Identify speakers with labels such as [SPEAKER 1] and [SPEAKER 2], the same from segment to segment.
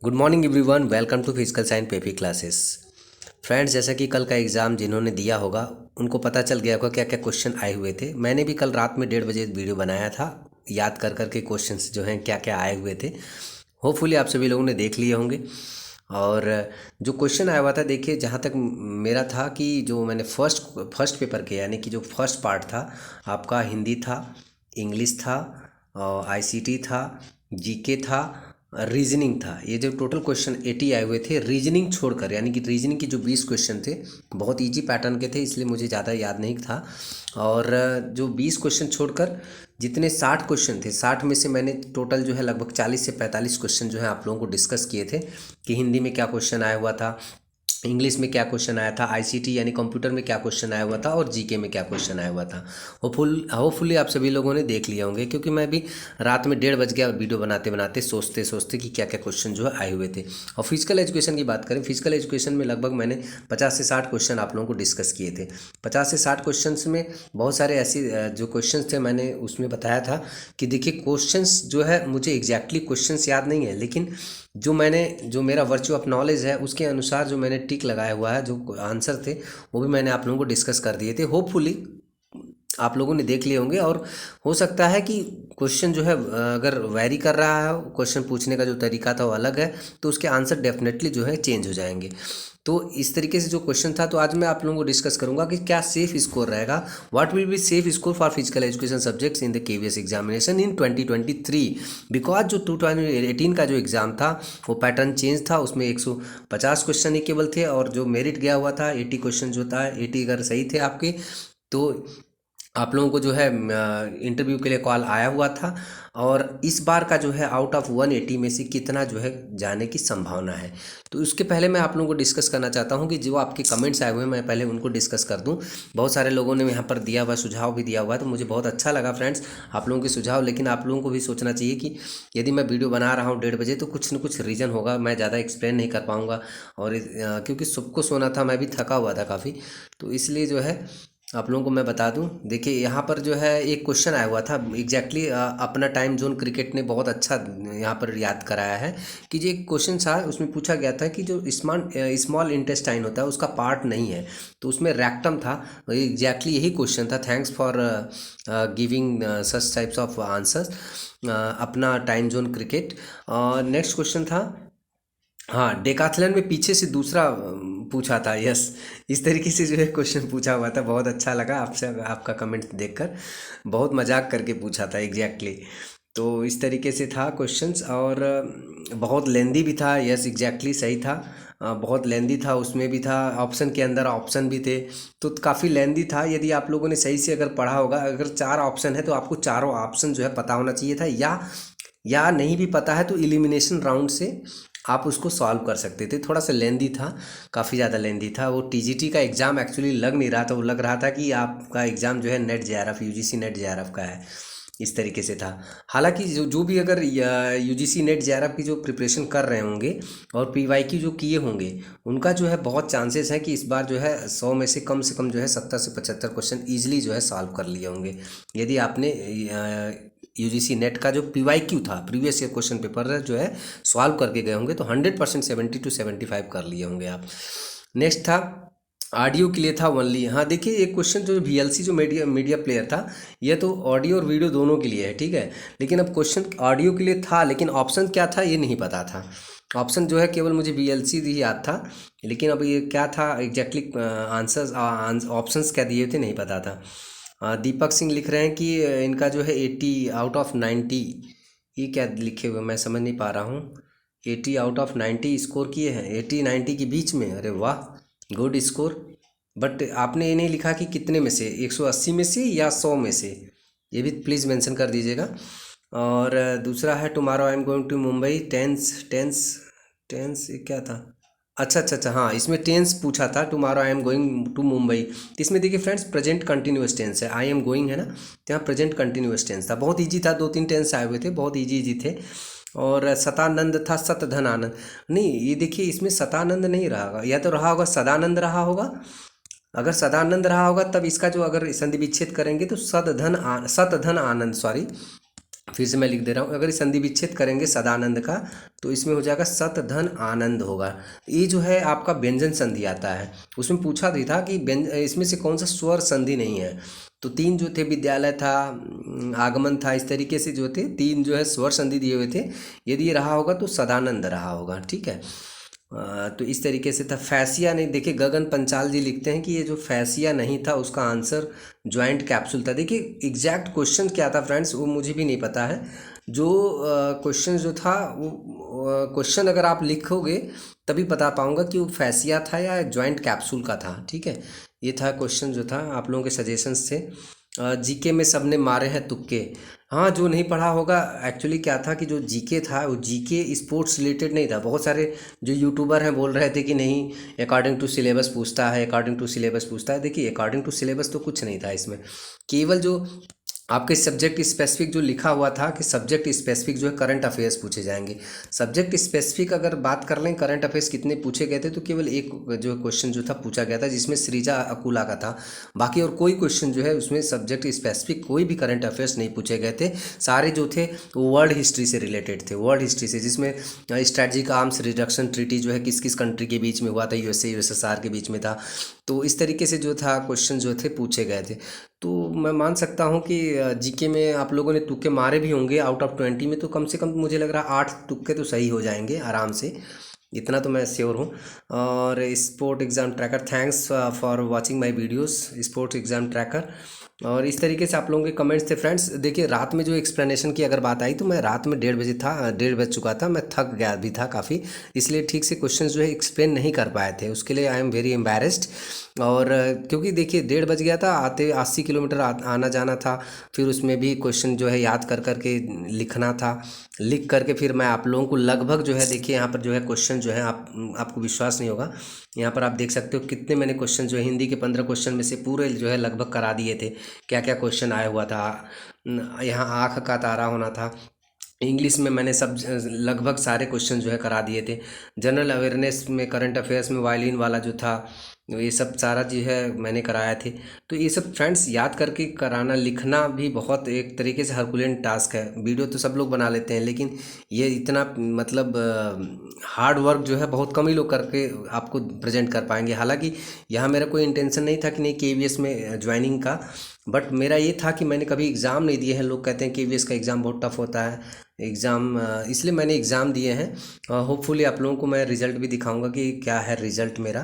[SPEAKER 1] Good morning everyone, welcome to physical science peppy classes. Friends, जैसा कि कल का एग्ज़ाम जिन्होंने दिया होगा उनको पता चल गया होगा क्या क्या क्वेश्चन आए हुए थे। मैंने भी कल रात में 1:30 बजे वीडियो बनाया था, याद कर कर के क्वेश्चंस जो हैं क्या क्या आए हुए थे। होपफुली आप सभी लोगों ने देख लिए होंगे। और जो क्वेश्चन आया हुआ था, देखिए जहाँ तक मेरा था कि जो मैंने फर्स्ट पेपर के यानी कि जो फर्स्ट पार्ट था आपका, हिंदी था, इंग्लिश था, आईसीटी था, जीके था, रीजनिंग था। ये जो टोटल क्वेश्चन 80 आए हुए थे रीजनिंग छोड़कर, यानी कि रीजनिंग के जो 20 क्वेश्चन थे बहुत इजी पैटर्न के थे, इसलिए मुझे ज़्यादा याद नहीं था। और जो 20 क्वेश्चन छोड़कर जितने 60 क्वेश्चन थे, 60 में से मैंने टोटल जो है लगभग 40 से 45 क्वेश्चन जो है आप लोगों को डिस्कस किए थे कि हिंदी में क्या क्वेश्चन आया हुआ था, इंग्लिश में क्या क्वेश्चन आया था, आईसीटी यानी कंप्यूटर में क्या क्वेश्चन आया हुआ था, और जीके में क्या क्वेश्चन आया हुआ था। होपफुली आप सभी लोगों ने देख लिया होंगे, क्योंकि मैं भी रात में 1:30 बज गया वीडियो बनाते बनाते, सोचते सोचते कि क्या क्या क्वेश्चन जो है आए हुए थे। और फिजिकल एजुकेशन की बात करें, फिजिकल एजुकेशन में लगभग मैंने 50 से 60 क्वेश्चन आप लोगों को डिस्कस किए थे। 50 से 60 क्वेश्चन में बहुत सारे ऐसे जो क्वेश्चन थे मैंने उसमें बताया था कि देखिए क्वेश्चंस जो है मुझे एग्जैक्टली क्वेश्चंस याद नहीं है, लेकिन जो मेरा वर्च्यू ऑफ नॉलेज है उसके अनुसार जो मैंने टिक लगाया हुआ है, जो आंसर थे वो भी मैंने आप लोगों को डिस्कस कर दिए थे। होपफुली आप लोगों ने देख लिए होंगे। और हो सकता है कि क्वेश्चन जो है अगर वैरी कर रहा है, क्वेश्चन पूछने का जो तरीका था वो अलग है, तो उसके आंसर डेफिनेटली जो है चेंज हो जाएंगे। तो इस तरीके से जो क्वेश्चन था, तो आज मैं आप लोगों को डिस्कस करूंगा कि क्या सेफ स्कोर रहेगा, what will be safe score for physical education subjects in the KVS examination in 2023। Because जो 2018 का जो एग्ज़ाम था वो पैटर्न चेंज था, उसमें 150 क्वेश्चन ही केवल थे, और जो मेरिट गया हुआ था 80 क्वेश्चन जो था, 80 अगर सही थे आपके, तो आप लोगों को जो है इंटरव्यू के लिए कॉल आया हुआ था। और इस बार का जो है आउट ऑफ 180 में से कितना जो है जाने की संभावना है, तो उसके पहले मैं आप लोगों को डिस्कस करना चाहता हूं कि जो आपके कमेंट्स आए हुए हैं मैं पहले उनको डिस्कस कर दूं। बहुत सारे लोगों ने यहाँ पर दिया हुआ सुझाव भी दिया हुआ है, तो मुझे बहुत अच्छा लगा फ्रेंड्स आप लोगों के सुझाव। लेकिन आप लोगों को भी सोचना चाहिए कि यदि मैं वीडियो बना रहा हूँ 1:30 बजे, तो कुछ न कुछ रीज़न होगा, मैं ज़्यादा एक्सप्लेन नहीं कर पाऊँगा। और क्योंकि सबको सोना था, मैं भी थका हुआ था काफ़ी, तो इसलिए जो है आप लोगों को मैं बता दूं। देखिए यहाँ पर जो है एक क्वेश्चन आया हुआ था एग्जैक्टली अपना टाइम जोन क्रिकेट ने बहुत अच्छा यहाँ पर याद कराया है कि जो एक क्वेश्चन था उसमें पूछा गया था कि जो स्मॉल इंटेस्टाइन होता है उसका पार्ट नहीं है, तो उसमें रेक्टम था। एग्जैक्टली यही क्वेश्चन था। Thanks for giving such types of answers अपना time zone cricket. Next question था, हाँ, डेकाथलन में पीछे से दूसरा पूछा था। यस, इस तरीके से जो है क्वेश्चन पूछा हुआ था, बहुत अच्छा लगा आपसे आपका कमेंट देखकर, बहुत मजाक करके पूछा था एग्जैक्टली। तो इस तरीके से था क्वेश्चंस, और बहुत लेंदी भी था। यस, एग्जैक्टली सही था। बहुत लेंदी था, उसमें भी था, ऑप्शन के अंदर ऑप्शन भी थे, तो काफ़ी लेंदी था। यदि आप लोगों ने सही से अगर पढ़ा होगा, अगर 4 ऑप्शन है तो आपको चारों ऑप्शन जो है पता होना चाहिए था, या नहीं भी पता है तो एलिमिनेशन राउंड से आप उसको सॉल्व कर सकते थे। थोड़ा सा लेंदी था, काफ़ी ज़्यादा लेंदी था। वो टीजीटी का एग्ज़ाम एक्चुअली लग नहीं रहा था, वो लग रहा था कि आपका एग्ज़ाम जो है net JRF, UGC net JRF का है, इस तरीके से था। हालांकि जो जो भी अगर यूजीसी नेट जेआरएफ की जो प्रिपरेशन कर रहे होंगे और पीवाई की जो किए होंगे, उनका जो है बहुत चांसेस है कि इस बार जो है 100 में से कम जो है 70 से 75 क्वेश्चन ईजिली जो है सॉल्व कर लिए होंगे, यदि आपने यूजीसी नेट का जो पीवाईक्यू था, प्रीवियस ईयर क्वेश्चन पेपर जो है सॉल्व करके गए होंगे, तो 100% 70 to 75 कर लिए होंगे आप। नेक्स्ट था, ऑडियो के लिए था ओनली। हाँ देखिए, एक क्वेश्चन जो वीएलसी जो मीडिया प्लेयर था, ये तो ऑडियो और वीडियो दोनों के लिए है, ठीक है। लेकिन अब क्वेश्चन ऑडियो के लिए था, लेकिन ऑप्शन क्या था ये नहीं पता था। ऑप्शन जो है केवल मुझे वीएलसी ही याद था, लेकिन अब ये क्या था एग्जैक्टली, आंसर्स ऑप्शंस क्या दिए थे नहीं पता था। दीपक सिंह लिख रहे हैं कि इनका जो है 80 आउट ऑफ 90, ये क्या लिखे हुए मैं समझ नहीं पा रहा हूँ। 80 आउट ऑफ 90 स्कोर किए हैं, 80 90 के बीच में, अरे वाह, गुड स्कोर। बट आपने ये नहीं लिखा कि कितने में से, 180 में से या 100 में से, ये भी प्लीज़ मेंशन कर दीजिएगा। और दूसरा है tomorrow I am going to Mumbai, tense tense tense ये क्या था, अच्छा अच्छा अच्छा, हाँ इसमें टेंस पूछा था, tomorrow I am going to Mumbai. तो इसमें देखिए फ्रेंड्स प्रेजेंट कंटिन्यूअस टेंस है, आई एम गोइंग है ना, तो यहाँ प्रेजेंट कंटिन्यूअस टेंस था। बहुत इजी था, 2-3 टेंस आए हुए थे, बहुत इजी इजी थे। और सतानंद था, सत धन आनंद नहीं, ये देखिए इसमें सतानंद नहीं रहा होगा, या तो रहा होगा सदानंद रहा होगा। अगर सदानंद रहा होगा तब इसका जो अगर संधि विच्छेद करेंगे तो सत धन आनंद, सॉरी फिर से मैं लिख दे रहा हूँ, अगर संधि विच्छेद करेंगे सदानंद का तो इसमें हो जाएगा सत धन आनंद होगा। ये जो है आपका व्यंजन संधि आता है, उसमें पूछा भी था कि इसमें से कौन सा स्वर संधि नहीं है। तो तीन जो थे, विद्यालय था, आगमन था, इस तरीके से जो थे तीन जो है स्वर संधि दिए हुए थे। यदि ये रहा होगा तो सदानंद रहा होगा, ठीक है। तो इस तरीके से था। फैसिया नहीं, देखिए गगन पंचाल जी लिखते हैं कि ये जो फैसिया नहीं था उसका आंसर ज्वाइंट कैप्सूल था। देखिए एग्जैक्ट क्वेश्चन क्या था फ्रेंड्स वो मुझे भी नहीं पता है। जो क्वेश्चन जो था वो क्वेश्चन अगर आप लिखोगे तभी बता पाऊंगा कि वो फैसिया था या ज्वाइंट कैप्सूल का था, ठीक है। ये था क्वेश्चन जो था, आप लोगों के सजेशंस थे। जीके में सबने मारे हैं तुक्के। हाँ, जो नहीं पढ़ा होगा, एक्चुअली क्या था कि जो जीके था वो जीके स्पोर्ट्स रिलेटेड नहीं था। बहुत सारे जो यूट्यूबर हैं बोल रहे थे कि नहीं अकॉर्डिंग टू सिलेबस पूछता है, अकॉर्डिंग टू सिलेबस पूछता है। देखिए अकॉर्डिंग टू सिलेबस तो कुछ नहीं था इसमें, केवल जो आपके सब्जेक्ट स्पेसिफिक जो लिखा हुआ था कि सब्जेक्ट स्पेसिफिक जो है करंट अफेयर्स पूछे जाएंगे। सब्जेक्ट स्पेसिफिक अगर बात कर लें करंट अफेयर्स कितने पूछे गए थे, तो केवल एक जो क्वेश्चन जो था पूछा गया था जिसमें सृजा अकुला का था। बाकी और कोई क्वेश्चन जो है उसमें सब्जेक्ट स्पेसिफिक कोई भी करंट अफेयर्स नहीं पूछे गए थे। सारे जो थे वो वर्ल्ड हिस्ट्री से रिलेटेड थे, वर्ल्ड हिस्ट्री से, जिसमें स्ट्रेटजिक आर्म्स रिडक्शन ट्रीटी जो है किस किस कंट्री के बीच में हुआ था, यूएसए यूएसएसआर के बीच में था। तो इस तरीके से जो था क्वेश्चन जो थे पूछे गए थे। तो मैं मान सकता हूँ कि जीके में आप लोगों ने तुक्के मारे भी होंगे। आउट ऑफ 20 में तो कम से कम मुझे लग रहा है 8 तुक्के तो सही हो जाएंगे आराम से, इतना तो मैं श्योर हूँ। और sport exam tracker, thanks for watching my videos sports exam tracker. और इस तरीके से आप लोगों के कमेंट्स थे फ्रेंड्स। देखिए रात में जो एक्सप्लेनेशन की अगर बात आई तो मैं रात में 1:30 बजे था, 1:30 बज चुका था, मैं थक गया भी था काफ़ी, इसलिए ठीक से क्वेश्चन जो है एक्सप्लेन नहीं कर पाए थे। उसके लिए आई एम वेरी एम्बैरेस्ड। और क्योंकि देखिए 1:30 बज गया था, आते 80 किलोमीटर आना जाना था, फिर उसमें भी क्वेश्चन जो है याद कर करके लिखना था, लिख करके फिर मैं आप लोगों को लगभग जो है, देखिए यहाँ पर जो है क्वेश्चन जो है आपको विश्वास नहीं होगा, यहाँ पर आप देख सकते हो कितने मैंने क्वेश्चन जो है हिंदी के 15 क्वेश्चन में से पूरे जो है लगभग करा दिए थे। क्या क्या क्वेश्चन आया हुआ था, यहाँ आँख का तारा होना था। इंग्लिश में मैंने सब लगभग सारे क्वेश्चन जो है करा दिए थे। जनरल अवेयरनेस में करंट अफेयर्स में वायलिन वाला जो था ये सब सारा जो है मैंने कराया थे। तो ये सब फ्रेंड्स याद करके कराना, लिखना भी बहुत एक तरीके से हरकुलेन टास्क है। वीडियो तो सब लोग बना लेते हैं लेकिन ये इतना मतलब हार्ड वर्क जो है बहुत कम ही लोग करके आपको प्रेजेंट कर पाएंगे। हालांकि यहाँ मेरा कोई इंटेंशन नहीं था कि नहीं केवीएस में ज्वाइनिंग का, बट मेरा ये था कि मैंने कभी एग्ज़ाम नहीं दिए हैं। लोग कहते हैं केवीएस का एग्ज़ाम बहुत टफ होता है एग्ज़ाम, इसलिए मैंने एग्ज़ाम दिए हैं। होपफुली आप लोगों को मैं रिज़ल्ट भी दिखाऊंगा कि क्या है रिज़ल्ट मेरा।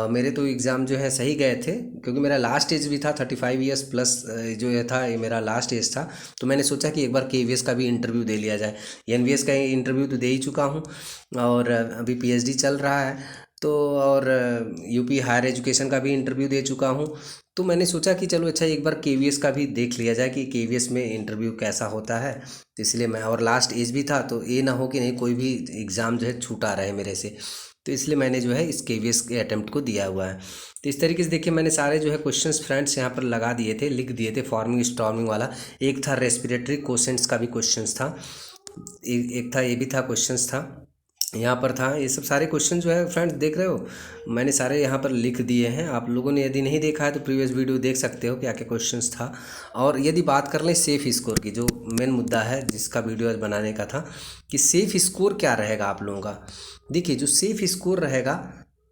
[SPEAKER 1] मेरे तो एग्ज़ाम जो है सही गए थे, क्योंकि मेरा लास्ट एज भी था 35 ईयर्स प्लस जो ये था, ये मेरा लास्ट एज था। तो मैंने सोचा कि एक बार केवीएस का भी इंटरव्यू दे लिया जाए। एनवीएस का इंटरव्यू तो दे ही चुका हूँ और अभी पीएचडी चल रहा है, तो और यूपी हायर एजुकेशन का भी इंटरव्यू दे चुका हूँ। तो मैंने सोचा कि चलो अच्छा एक बार केवीएस का भी देख लिया जाए कि केवीएस में इंटरव्यू कैसा होता है। तो इसलिए मैं, और लास्ट एज भी था, तो ये ना हो कि नहीं कोई भी एग्ज़ाम जो है छूटा रहे मेरे से, तो इसलिए मैंने जो है इस केवीएस के अटेम्प्ट को दिया हुआ है। तो इस तरीके से देखिए मैंने सारे जो है क्वेश्चंस फ्रेंड्स यहाँ पर लगा दिए थे, लिख दिए थे, फॉर्मिंग स्टॉर्मिंग वाला। एक था रेस्पिरेटरी क्वेश्चंस का भी क्वेश्चंस था, एक था ये भी था क्वेश्चंस था, यहाँ पर था। ये सब सारे क्वेश्चन जो है फ्रेंड्स देख रहे हो, मैंने सारे यहाँ पर लिख दिए हैं। आप लोगों ने यदि नहीं देखा है तो प्रीवियस वीडियो देख सकते हो क्या क्या क्वेश्चंस था। और यदि बात कर लें सेफ स्कोर की, जो मेन मुद्दा है जिसका वीडियो आज बनाने का था, कि सेफ स्कोर क्या रहेगा आप लोगों का। देखिए जो सेफ स्कोर रहेगा,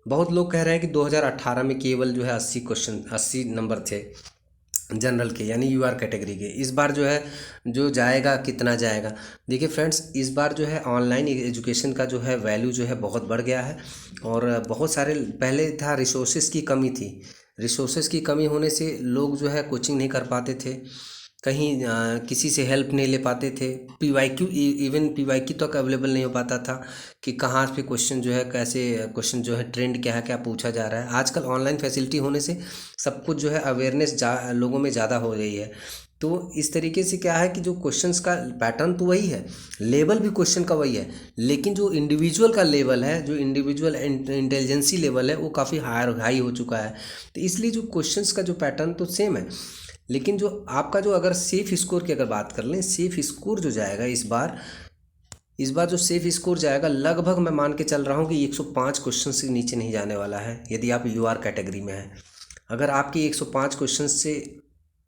[SPEAKER 1] बहुत लोग कह रहे हैं कि 2018 में केवल जो है 80 नंबर थे जनरल के, यानी यूआर कैटेगरी के। इस बार जो है जो जाएगा कितना जाएगा, देखिए फ्रेंड्स इस बार जो है ऑनलाइन एजुकेशन का जो है वैल्यू जो है बहुत बढ़ गया है। और बहुत सारे, पहले था रिसोर्सेज की कमी थी, रिसोर्सेज की कमी होने से लोग जो है कोचिंग नहीं कर पाते थे, कहीं किसी से हेल्प नहीं ले पाते थे। पीवाईक्यू, इवन पीवाईक्यू तक अवेलेबल नहीं हो पाता था कि कहाँ पे क्वेश्चन जो है, कैसे क्वेश्चन जो है, ट्रेंड क्या है, क्या पूछा जा रहा है। आजकल ऑनलाइन फैसिलिटी होने से सब कुछ जो है अवेयरनेस लोगों में ज़्यादा हो रही है। तो इस तरीके से क्या है कि जो क्वेश्चंस का पैटर्न तो वही है, लेवल भी क्वेश्चन का वही है, लेकिन जो इंडिविजुअल का लेवल है, जो इंडिविजुअल इंटेलिजेंसी लेवल है, वो काफ़ी हाई हो चुका है। तो इसलिए जो क्वेश्चंस का जो पैटर्न तो सेम है, लेकिन जो आपका जो अगर सेफ स्कोर की अगर बात कर लें, सेफ स्कोर जो जाएगा इस बार जो सेफ स्कोर जाएगा, लगभग मैं मान के चल रहा हूँ कि 105 क्वेश्चन से नीचे नहीं जाने वाला है यदि आप यूआर कैटेगरी में हैं। अगर आपकी 105 क्वेश्चन से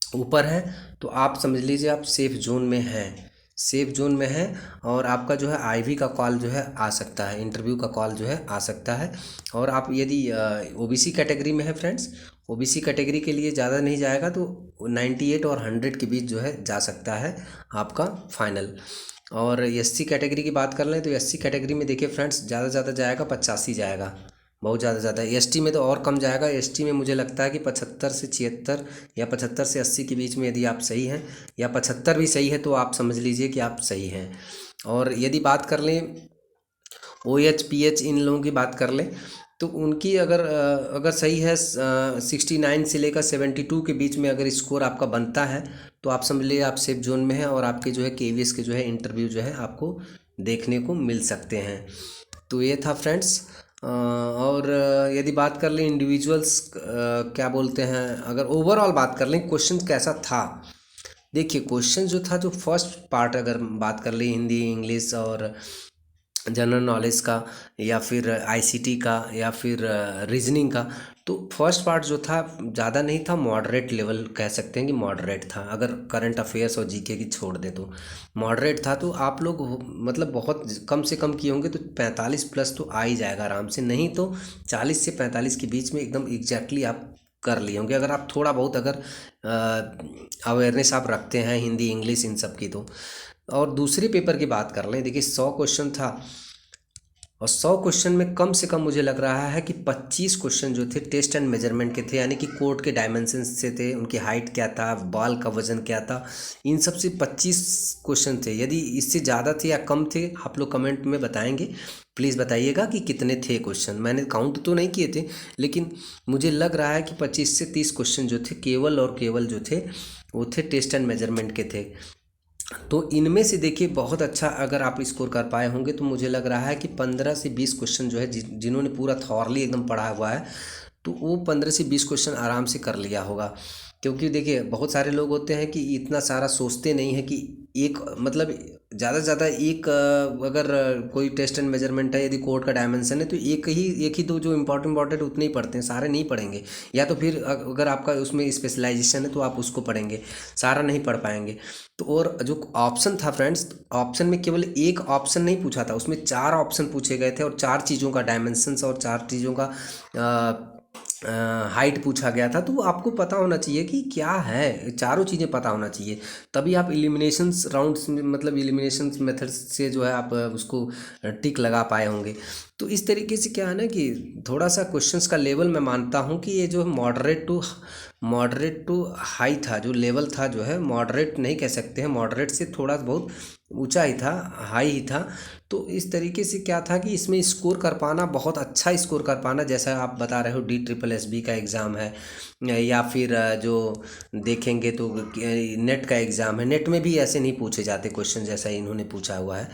[SPEAKER 1] ऊपर है तो आप समझ लीजिए आप सेफ जोन में हैं। सेफ जोन में है। और आपका जो है आईवी का कॉल जो है आ सकता है, इंटरव्यू का कॉल जो है आ सकता है। और आप यदि ओबीसी कैटेगरी में है फ्रेंड्स, ओबीसी कैटेगरी के लिए ज़्यादा नहीं जाएगा तो 98 और 100 के बीच जो है जा सकता है आपका फाइनल। और एससी कैटेगरी की बात कर लें तो एससी कैटेगरी में देखिए फ्रेंड्स, ज़्यादा ज़्यादा जाएगा 85 जाएगा, बहुत ज़्यादा। एसटी में तो और कम जाएगा। एसटी में मुझे लगता है कि 75 से 76 या 75 से 80 के बीच में यदि आप सही हैं, या 75 भी सही है तो आप समझ लीजिए कि आप सही हैं। और यदि बात कर लें OH PH इन लोगों की बात कर लें तो उनकी अगर सही है 69 से लेकर 72 के बीच में अगर स्कोर आपका बनता है तो आप समझ लीजिए आप सेफ जोन में हैं, और आपके जो है KVS के जो है इंटरव्यू जो है आपको देखने को मिल सकते हैं। तो ये था फ्रेंड्स। और यदि बात कर लें इंडिविजुअल्स क्या बोलते हैं, अगर ओवरऑल बात कर लें क्वेश्चन कैसा था, देखिए क्वेश्चन जो था, जो फर्स्ट पार्ट अगर बात कर लें हिंदी इंग्लिश और जनरल नॉलेज का, या फिर आईसीटी का, या फिर रीजनिंग का, तो फर्स्ट पार्ट जो था ज़्यादा नहीं था, मॉडरेट लेवल कह सकते हैं कि मॉडरेट था। अगर करंट अफेयर्स और जीके की छोड़ दे तो मॉडरेट था। तो आप लोग मतलब बहुत कम से कम किए होंगे तो 45 प्लस तो आ ही जाएगा आराम से, नहीं तो 40 से 45 के बीच में एकदम एग्जैक्टली आप कर लिए होंगे, अगर आप थोड़ा बहुत अगर अवेयरनेस आप रखते हैं हिंदी इंग्लिश इन सब की तो। और दूसरे पेपर की बात कर लें, देखिए 100 क्वेश्चन था, और 100 क्वेश्चन में कम से कम मुझे लग रहा है कि 25 क्वेश्चन जो थे टेस्ट एंड मेजरमेंट के थे, यानी कि कोट के डायमेंशन से थे, उनकी हाइट क्या था, बाल का वजन क्या था, इन सब से 25 क्वेश्चन थे। यदि इससे ज़्यादा थे या कम थे आप लोग कमेंट में बताएंगे, प्लीज़ बताइएगा कि कितने थे क्वेश्चन। मैंने काउंट तो नहीं किए थे, लेकिन मुझे लग रहा है कि 25 से 30 क्वेश्चन जो थे केवल और केवल जो थे वो थे टेस्ट एंड मेजरमेंट के थे। तो इनमें से देखिए बहुत अच्छा अगर आप स्कोर कर पाए होंगे तो मुझे लग रहा है कि 15 से 20 क्वेश्चन जो है जिन्होंने पूरा थॉरली एकदम पढ़ा हुआ है तो वो 15 से 20 क्वेश्चन आराम से कर लिया होगा। क्योंकि देखिए बहुत सारे लोग होते हैं कि इतना सारा सोचते नहीं है कि एक मतलब ज़्यादा से ज़्यादा एक अगर कोई टेस्ट एंड मेजरमेंट है, यदि कोड का डायमेंशन है तो एक ही दो जो इंपॉर्टेंट उतने ही पढ़ते हैं, सारे नहीं पढ़ेंगे। या तो फिर अगर आपका उसमें स्पेशलाइजेशन है तो आप उसको पढ़ेंगे, सारा नहीं पढ़ पाएंगे। तो और जो ऑप्शन था फ्रेंड्स, ऑप्शन में केवल एक ऑप्शन नहीं पूछा था, उसमें 4 ऑप्शन पूछे गए थे, और 4 चीज़ों का डायमेंशंस और 4 चीज़ों का हाइट पूछा गया था। तो आपको पता होना चाहिए कि क्या है, चारों चीज़ें पता होना चाहिए, तभी आप एलिमिनेशंस राउंड्स में मतलब एलिमिनेशंस मेथड से जो है आप उसको टिक लगा पाए होंगे। तो इस तरीके से क्या है ना कि थोड़ा सा क्वेश्चंस का लेवल मैं मानता हूँ कि ये जो मॉडरेट टू हाई था, जो लेवल था जो है मॉडरेट नहीं कह सकते हैं, मॉडरेट से थोड़ा बहुत ऊंचा ही था, हाई ही था। तो इस तरीके से क्या था कि इसमें स्कोर कर पाना, बहुत अच्छा स्कोर कर पाना, जैसा आप बता रहे हो DSSB का एग्ज़ाम है, या फिर जो देखेंगे तो नेट का एग्ज़ाम है, नेट में भी ऐसे नहीं पूछे जाते क्वेश्चन जैसा इन्होंने पूछा हुआ है।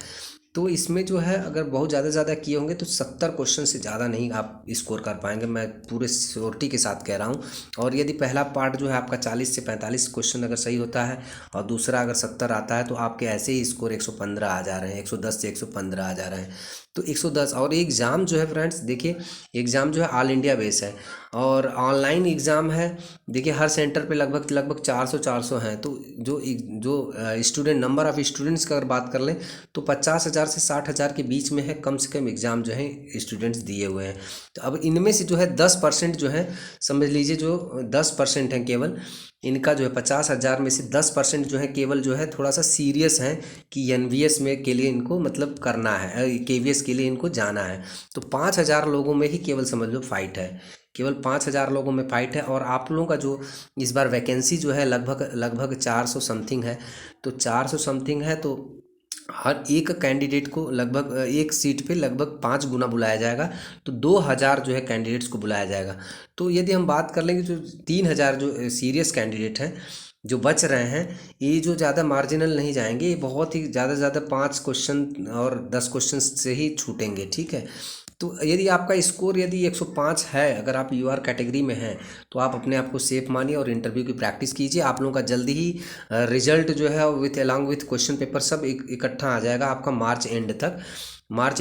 [SPEAKER 1] तो इसमें जो है अगर बहुत ज़्यादा किए होंगे तो 70 क्वेश्चन से ज़्यादा नहीं आप स्कोर कर पाएंगे, मैं पूरे श्योरिटी के साथ कह रहा हूँ। और यदि पहला पार्ट जो है आपका 40 से 45 क्वेश्चन अगर सही होता है और दूसरा अगर 70 आता है तो आपके ऐसे ही स्कोर 115 आ जा रहे हैं, 110 से 115 आ जा रहे हैं। तो 110। और एग्ज़ाम जो है फ्रेंड्स देखिए, एग्ज़ाम जो है ऑल इंडिया बेस है और ऑनलाइन एग्ज़ाम है। देखिए हर सेंटर पे लगभग 400 हैं। तो जो स्टूडेंट, नंबर ऑफ़ स्टूडेंट्स की अगर बात कर लें तो 50,000 से 60,000 के बीच में है कम से कम एग्ज़ाम जो है स्टूडेंट्स दिए हुए हैं। तो अब इनमें से जो है 10% जो है, समझ लीजिए जो 10% हैं केवल, इनका जो है 50,000 में से 10% जो है केवल जो है थोड़ा सा सीरियस हैं कि एनवीएस में के लिए इनको मतलब करना है, केवीएस के लिए इनको जाना है। तो 5,000 लोगों में ही केवल समझ लो फाइट है, केवल 5,000 लोगों में फाइट है। और आप लोगों का जो इस बार वैकेंसी जो है लगभग 400 समथिंग है। तो 400 समथिंग है तो हर एक कैंडिडेट को लगभग एक सीट पे लगभग 5 गुना बुलाया जाएगा। तो 2,000 जो है कैंडिडेट्स को बुलाया जाएगा। तो यदि हम बात कर लेंगे जो 3,000 जो सीरियस कैंडिडेट हैं जो बच रहे हैं, ये जो ज़्यादा मार्जिनल नहीं जाएंगे, ये बहुत ही ज़्यादा 5 क्वेश्चन और 10 क्वेश्चन से ही छूटेंगे, ठीक है। तो यदि आपका स्कोर यदि 105 है, अगर आप यूआर कैटेगरी में हैं, तो आप अपने आप को सेफ मानिए और इंटरव्यू की प्रैक्टिस कीजिए। आप लोगों का जल्दी ही रिजल्ट जो है with along with question paper सब इकट्ठा आ जाएगा आपका मार्च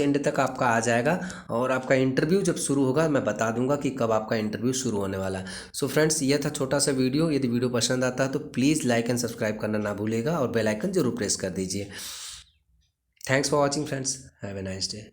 [SPEAKER 1] एंड तक आपका आ जाएगा। और आपका इंटरव्यू जब शुरू होगा मैं बता दूंगा कि कब आपका इंटरव्यू शुरू होने वाला है। सो फ्रेंड्स, ये था छोटा सा वीडियो। यदि वीडियो पसंद आता है तो प्लीज़ लाइक एंड सब्सक्राइब करना ना भूलिएगा और बेल आइकन जरूर प्रेस कर दीजिए। Thanks for watching friends, have a nice day.